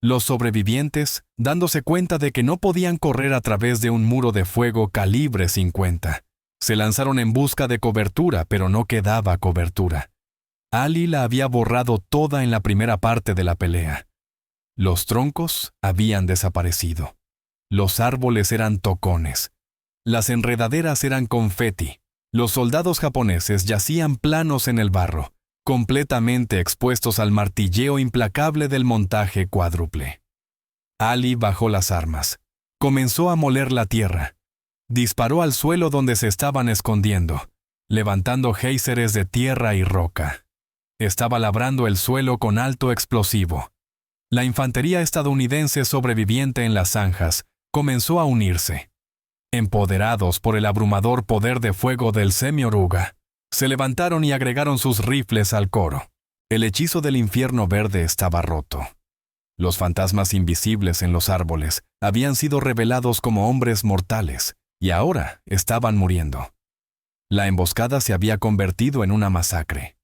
Speaker 1: Los sobrevivientes, dándose cuenta de que no podían correr a través de un muro de fuego calibre 50, se lanzaron en busca de cobertura, pero no quedaba cobertura. Ali la había borrado toda en la primera parte de la pelea. Los troncos habían desaparecido. Los árboles eran tocones. Las enredaderas eran confeti. Los soldados japoneses yacían planos en el barro, completamente expuestos al martilleo implacable del montaje cuádruple. Ali bajó las armas. Comenzó a moler la tierra. Disparó al suelo donde se estaban escondiendo, levantando géiseres de tierra y roca. Estaba labrando el suelo con alto explosivo. La infantería estadounidense sobreviviente en las zanjas comenzó a unirse. Empoderados por el abrumador poder de fuego del semioruga, se levantaron y agregaron sus rifles al coro. El hechizo del infierno verde estaba roto. Los fantasmas invisibles en los árboles habían sido revelados como hombres mortales y ahora estaban muriendo. La emboscada se había convertido en una masacre.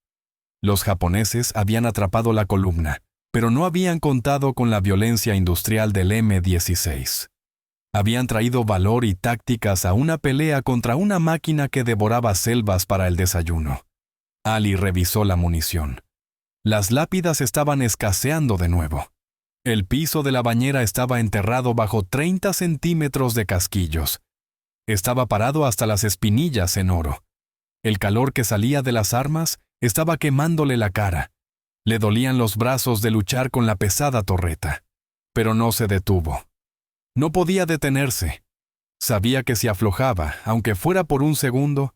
Speaker 1: Los japoneses habían atrapado la columna, pero no habían contado con la violencia industrial del M-16. Habían traído valor y tácticas a una pelea contra una máquina que devoraba selvas para el desayuno. Ali revisó la munición. Las lápidas estaban escaseando de nuevo. El piso de la bañera estaba enterrado bajo 30 centímetros de casquillos. Estaba parado hasta las espinillas en oro. El calor que salía de las armas estaba quemándole la cara. Le dolían los brazos de luchar con la pesada torreta. Pero no se detuvo. No podía detenerse. Sabía que si aflojaba, aunque fuera por un segundo,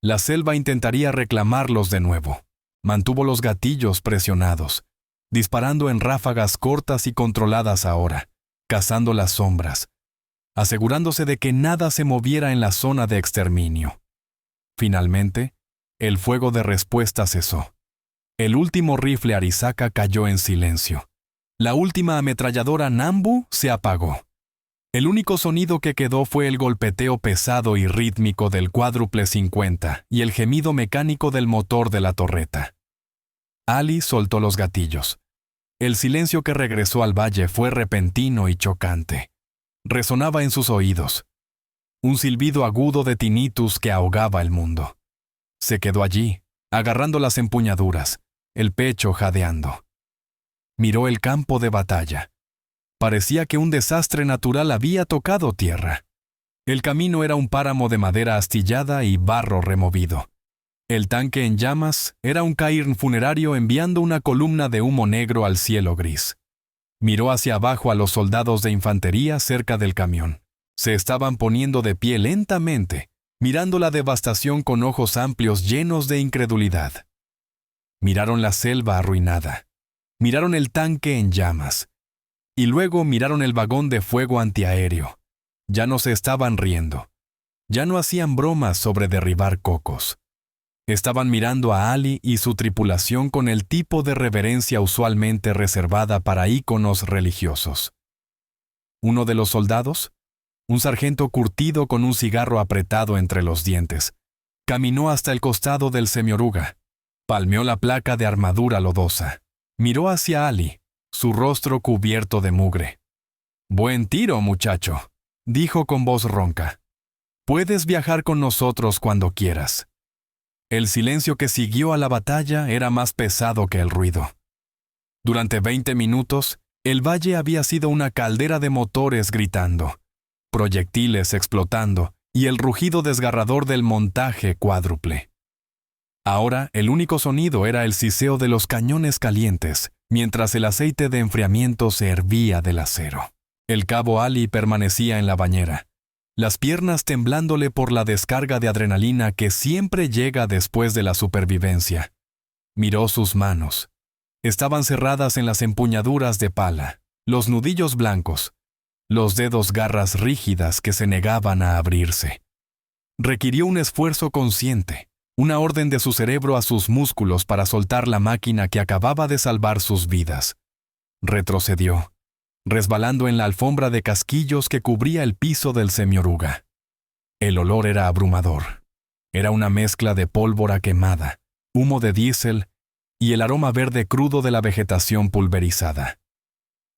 Speaker 1: la selva intentaría reclamarlos de nuevo. Mantuvo los gatillos presionados, disparando en ráfagas cortas y controladas ahora, cazando las sombras, asegurándose de que nada se moviera en la zona de exterminio. Finalmente, el fuego de respuesta cesó. El último rifle Arisaka cayó en silencio. La última ametralladora Nambu se apagó. El único sonido que quedó fue el golpeteo pesado y rítmico del cuádruple 50 y el gemido mecánico del motor de la torreta. Ali soltó los gatillos. El silencio que regresó al valle fue repentino y chocante. Resonaba en sus oídos. Un silbido agudo de tinnitus que ahogaba el mundo. Se quedó allí, agarrando las empuñaduras, el pecho jadeando. Miró el campo de batalla. Parecía que un desastre natural había tocado tierra. El camino era un páramo de madera astillada y barro removido. El tanque en llamas era un cairn funerario enviando una columna de humo negro al cielo gris. Miró hacia abajo a los soldados de infantería cerca del camión. Se estaban poniendo de pie lentamente, mirando la devastación con ojos amplios llenos de incredulidad. Miraron la selva arruinada. Miraron el tanque en llamas. Y luego miraron el vagón de fuego antiaéreo. Ya no se estaban riendo. Ya no hacían bromas sobre derribar cocos. Estaban mirando a Ali y su tripulación con el tipo de reverencia usualmente reservada para íconos religiosos. Uno de los soldados, un sargento curtido con un cigarro apretado entre los dientes, caminó hasta el costado del semioruga, palmeó la placa de armadura lodosa, miró hacia Ali, su rostro cubierto de mugre. «Buen tiro, muchacho», dijo con voz ronca. «Puedes viajar con nosotros cuando quieras». El silencio que siguió a la batalla era más pesado que el ruido. Durante 20 minutos, el valle había sido una caldera de motores gritando, proyectiles explotando y el rugido desgarrador del montaje cuádruple. Ahora, el único sonido era el siseo de los cañones calientes, mientras el aceite de enfriamiento se hervía del acero. El cabo Ali permanecía en la bañera, las piernas temblándole por la descarga de adrenalina que siempre llega después de la supervivencia. Miró sus manos. Estaban cerradas en las empuñaduras de pala, los nudillos blancos, los dedos garras rígidas que se negaban a abrirse. Requirió un esfuerzo consciente, una orden de su cerebro a sus músculos para soltar la máquina que acababa de salvar sus vidas. Retrocedió, resbalando en la alfombra de casquillos que cubría el piso del semioruga. El olor era abrumador. Era una mezcla de pólvora quemada, humo de diésel y el aroma verde crudo de la vegetación pulverizada.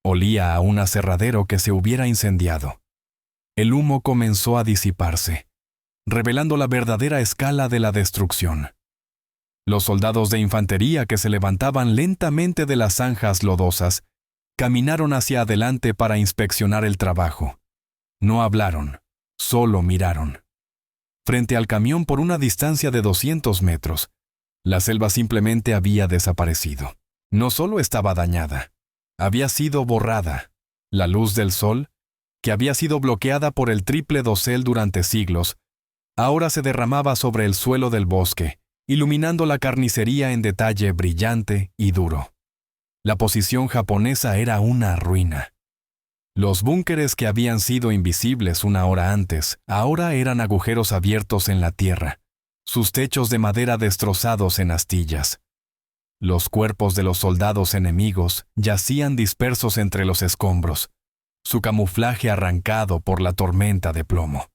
Speaker 1: Olía a un aserradero que se hubiera incendiado. El humo comenzó a disiparse, revelando la verdadera escala de la destrucción. Los soldados de infantería que se levantaban lentamente de las zanjas lodosas caminaron hacia adelante para inspeccionar el trabajo. No hablaron, solo miraron. Frente al camión por una distancia de 200 metros, la selva simplemente había desaparecido. No solo estaba dañada, había sido borrada. La luz del sol, que había sido bloqueada por el triple dosel durante siglos, ahora se derramaba sobre el suelo del bosque, iluminando la carnicería en detalle brillante y duro. La posición japonesa era una ruina. Los búnkeres que habían sido invisibles una hora antes, ahora eran agujeros abiertos en la tierra, sus techos de madera destrozados en astillas. Los cuerpos de los soldados enemigos yacían dispersos entre los escombros, su camuflaje arrancado por la tormenta de plomo.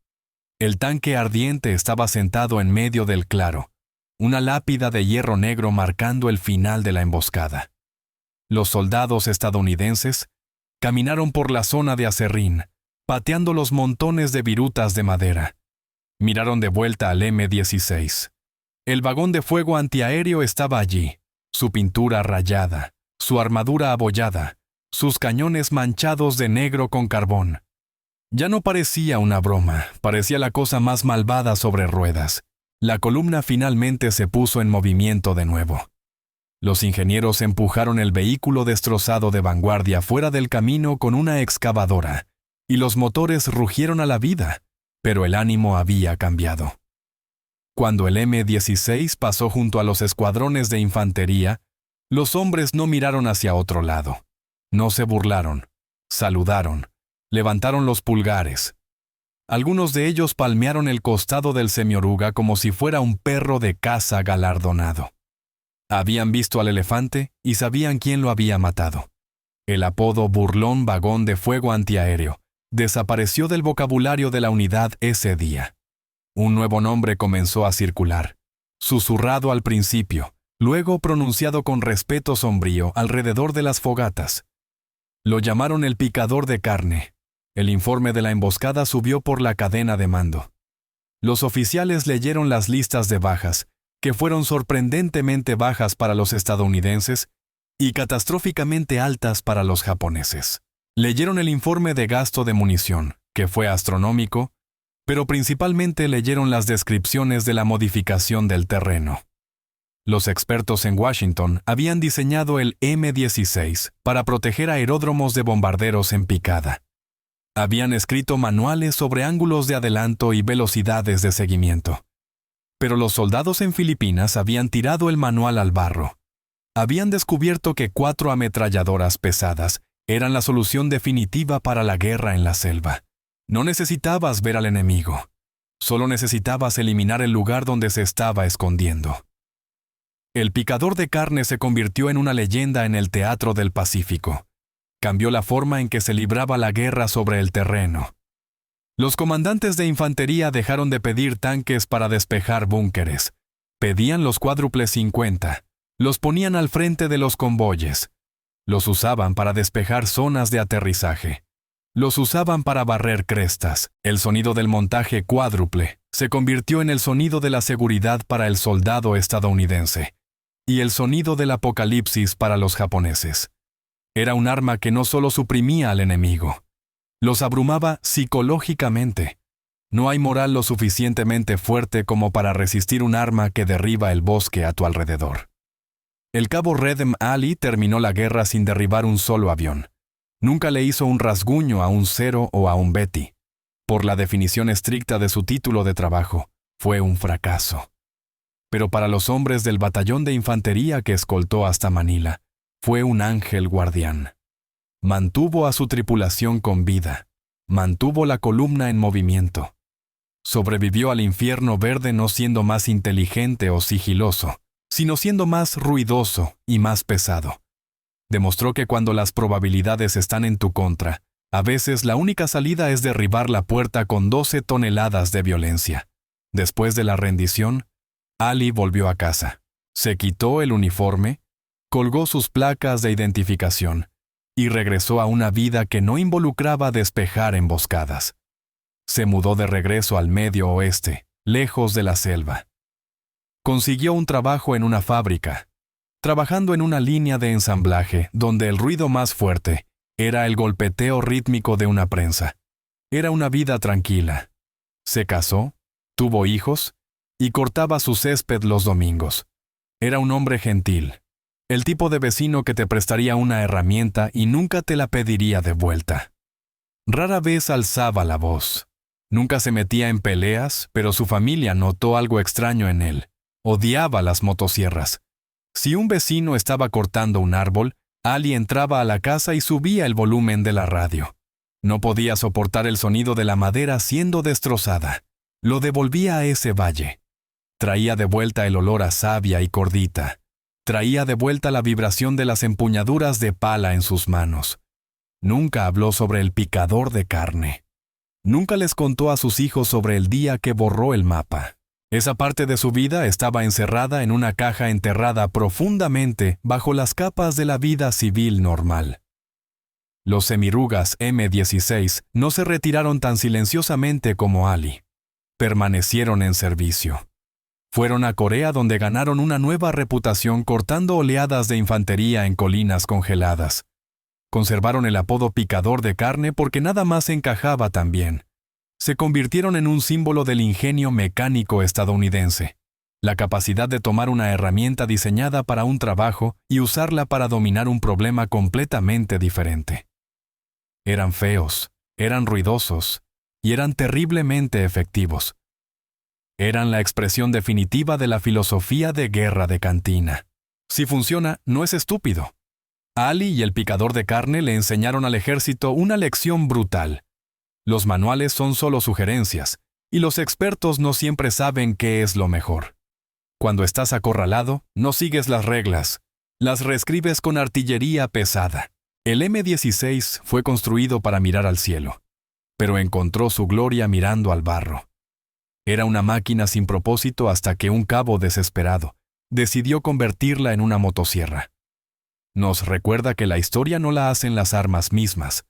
Speaker 1: El tanque ardiente estaba sentado en medio del claro, una lápida de hierro negro marcando el final de la emboscada. Los soldados estadounidenses caminaron por la zona de aserrín, pateando los montones de virutas de madera. Miraron de vuelta al M-16. El vagón de fuego antiaéreo estaba allí, su pintura rayada, su armadura abollada, sus cañones manchados de negro con carbón. Ya no parecía una broma, parecía la cosa más malvada sobre ruedas. La columna finalmente se puso en movimiento de nuevo. Los ingenieros empujaron el vehículo destrozado de vanguardia fuera del camino con una excavadora, y los motores rugieron a la vida, pero el ánimo había cambiado. Cuando el M-16 pasó junto a los escuadrones de infantería, los hombres no miraron hacia otro lado. No se burlaron, saludaron, levantaron los pulgares. Algunos de ellos palmearon el costado del semioruga como si fuera un perro de caza galardonado. Habían visto al elefante y sabían quién lo había matado. El apodo burlón vagón de fuego antiaéreo desapareció del vocabulario de la unidad ese día. Un nuevo nombre comenzó a circular, susurrado al principio, luego pronunciado con respeto sombrío alrededor de las fogatas. Lo llamaron el picador de carne. El informe de la emboscada subió por la cadena de mando. Los oficiales leyeron las listas de bajas, que fueron sorprendentemente bajas para los estadounidenses y catastróficamente altas para los japoneses. Leyeron el informe de gasto de munición, que fue astronómico, pero principalmente leyeron las descripciones de la modificación del terreno. Los expertos en Washington habían diseñado el M-16 para proteger aeródromos de bombarderos en picada. Habían escrito manuales sobre ángulos de adelanto y velocidades de seguimiento. Pero los soldados en Filipinas habían tirado el manual al barro. Habían descubierto que 4 ametralladoras pesadas eran la solución definitiva para la guerra en la selva. No necesitabas ver al enemigo. Solo necesitabas eliminar el lugar donde se estaba escondiendo. El picador de carne se convirtió en una leyenda en el teatro del Pacífico. Cambió la forma en que se libraba la guerra sobre el terreno. Los comandantes de infantería dejaron de pedir tanques para despejar búnkeres. Pedían los cuádruples 50. Los ponían al frente de los convoyes. Los usaban para despejar zonas de aterrizaje. Los usaban para barrer crestas. El sonido del montaje cuádruple se convirtió en el sonido de la seguridad para el soldado estadounidense y el sonido del apocalipsis para los japoneses. Era un arma que no solo suprimía al enemigo, los abrumaba psicológicamente. No hay moral lo suficientemente fuerte como para resistir un arma que derriba el bosque a tu alrededor. El cabo Redem Ali terminó la guerra sin derribar un solo avión. Nunca le hizo un rasguño a un Zero o a un Betty. Por la definición estricta de su título de trabajo, fue un fracaso. Pero para los hombres del batallón de infantería que escoltó hasta Manila, fue un ángel guardián. Mantuvo a su tripulación con vida. Mantuvo la columna en movimiento. Sobrevivió al infierno verde no siendo más inteligente o sigiloso, sino siendo más ruidoso y más pesado. Demostró que cuando las probabilidades están en tu contra, a veces la única salida es derribar la puerta con 12 toneladas de violencia. Después de la rendición, Ali volvió a casa. Se quitó el uniforme, colgó sus placas de identificación y regresó a una vida que no involucraba despejar emboscadas. Se mudó de regreso al Medio Oeste, lejos de la selva. Consiguió un trabajo en una fábrica, trabajando en una línea de ensamblaje donde el ruido más fuerte era el golpeteo rítmico de una prensa. Era una vida tranquila. Se casó, tuvo hijos y cortaba su césped los domingos. Era un hombre gentil, el tipo de vecino que te prestaría una herramienta y nunca te la pediría de vuelta. Rara vez alzaba la voz. Nunca se metía en peleas, pero su familia notó algo extraño en él. Odiaba las motosierras. Si un vecino estaba cortando un árbol, Ali entraba a la casa y subía el volumen de la radio. No podía soportar el sonido de la madera siendo destrozada. Lo devolvía a ese valle. Traía de vuelta el olor a savia y cordita. Traía de vuelta la vibración de las empuñaduras de pala en sus manos. Nunca habló sobre el picador de carne. Nunca les contó a sus hijos sobre el día que borró el mapa. Esa parte de su vida estaba encerrada en una caja enterrada profundamente bajo las capas de la vida civil normal. Los semirugas M16 no se retiraron tan silenciosamente como Ali. Permanecieron en servicio. Fueron a Corea donde ganaron una nueva reputación cortando oleadas de infantería en colinas congeladas. Conservaron el apodo picador de carne porque nada más encajaba tan bien. Se convirtieron en un símbolo del ingenio mecánico estadounidense, la capacidad de tomar una herramienta diseñada para un trabajo y usarla para dominar un problema completamente diferente. Eran feos, eran ruidosos y eran terriblemente efectivos. Eran la expresión definitiva de la filosofía de guerra de cantina. Si funciona, no es estúpido. Ali y el picador de carne le enseñaron al ejército una lección brutal. Los manuales son solo sugerencias, y los expertos no siempre saben qué es lo mejor. Cuando estás acorralado, no sigues las reglas, las reescribes con artillería pesada. El M16 fue construido para mirar al cielo, pero encontró su gloria mirando al barro. Era una máquina sin propósito hasta que un cabo desesperado decidió convertirla en una motosierra. Nos recuerda que la historia no la hacen las armas mismas,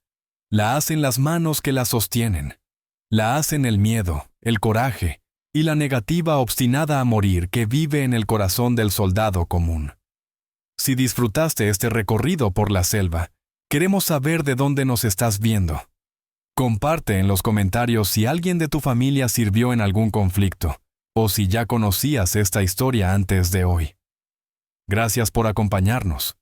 Speaker 1: la hacen las manos que la sostienen. La hacen el miedo, el coraje y la negativa obstinada a morir que vive en el corazón del soldado común. Si disfrutaste este recorrido por la selva, queremos saber de dónde nos estás viendo. Comparte en los comentarios si alguien de tu familia sirvió en algún conflicto, o si ya conocías esta historia antes de hoy. Gracias por acompañarnos.